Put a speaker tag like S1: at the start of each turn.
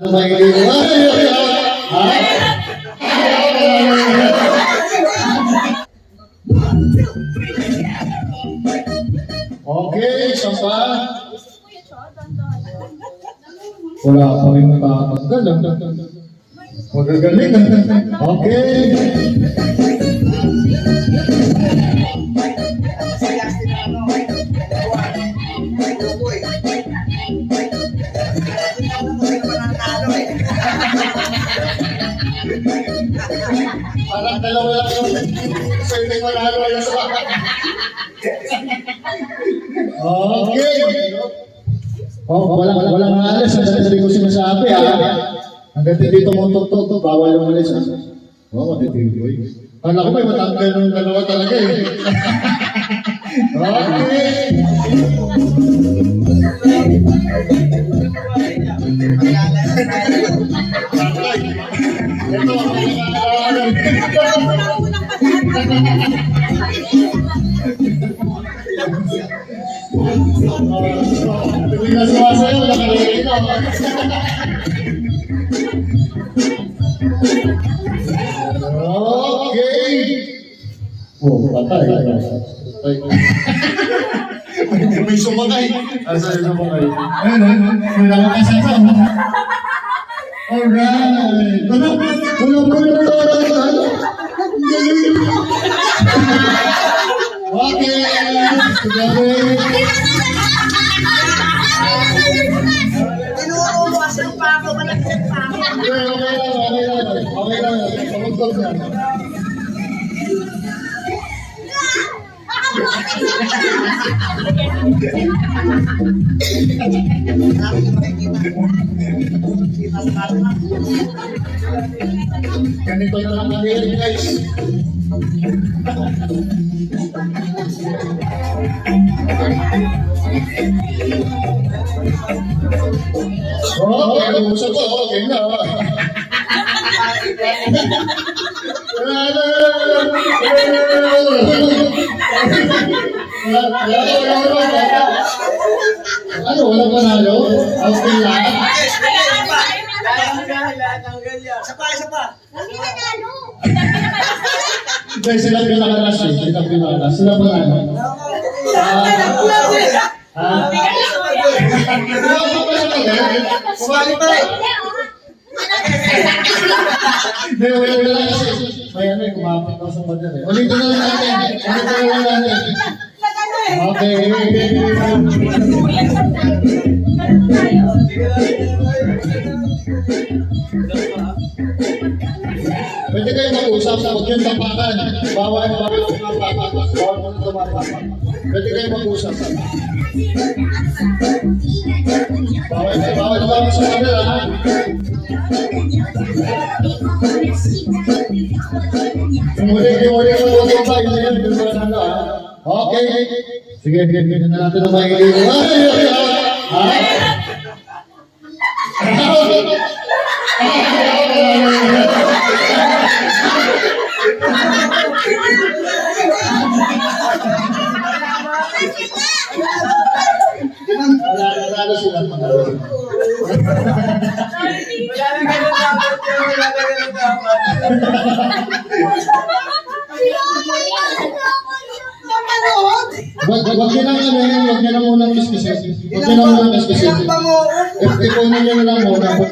S1: Okay, isa pa. Wala kami matatanggal. Magagaling. Okay. Parang dalawa lang yung survey mo na wala sa okay. Oh, walang alis. Hindi ko sinasabi, ha? Hanggang dito mo tok-tok, bawal yung alis, ha? Oo, matitigoy. Kala ko may matanggal ng dalawa talaga, eh. Okay. Hindi na sumasayaw, nakalagay na. Okay. Oh, patay. May sumakay. Asa yung sumakay? May nakakasal ka. Alright. Wala ko na ito. Okay.
S2: Inuuwasan pa ako, malagyan pa ako.
S1: Okay lang. Ganito na lang nangyari, guys. Okay, usap ko. Okay na. Ano, walang panalo? Okay lang.
S2: Isa pa.
S1: Dahil sila pinakalas eh. Sila panalo.
S2: Sumali pa eh.
S1: Hindi, wala lang kasi. May ano eh, kumapit ako sa badan eh. Ulitin na lang natin. Okay. Pwede kayo mag-usap sa huwag yung tapakan. Bawal tumapak. Pwede kayo mag-usap. Bawal sa kanila, ha? Muli ko ba yun? Okay. Sige, na natin ang mahilig. Wala sila. Wag niyo na munang kiskisin. Ipunin niyo na lang muna.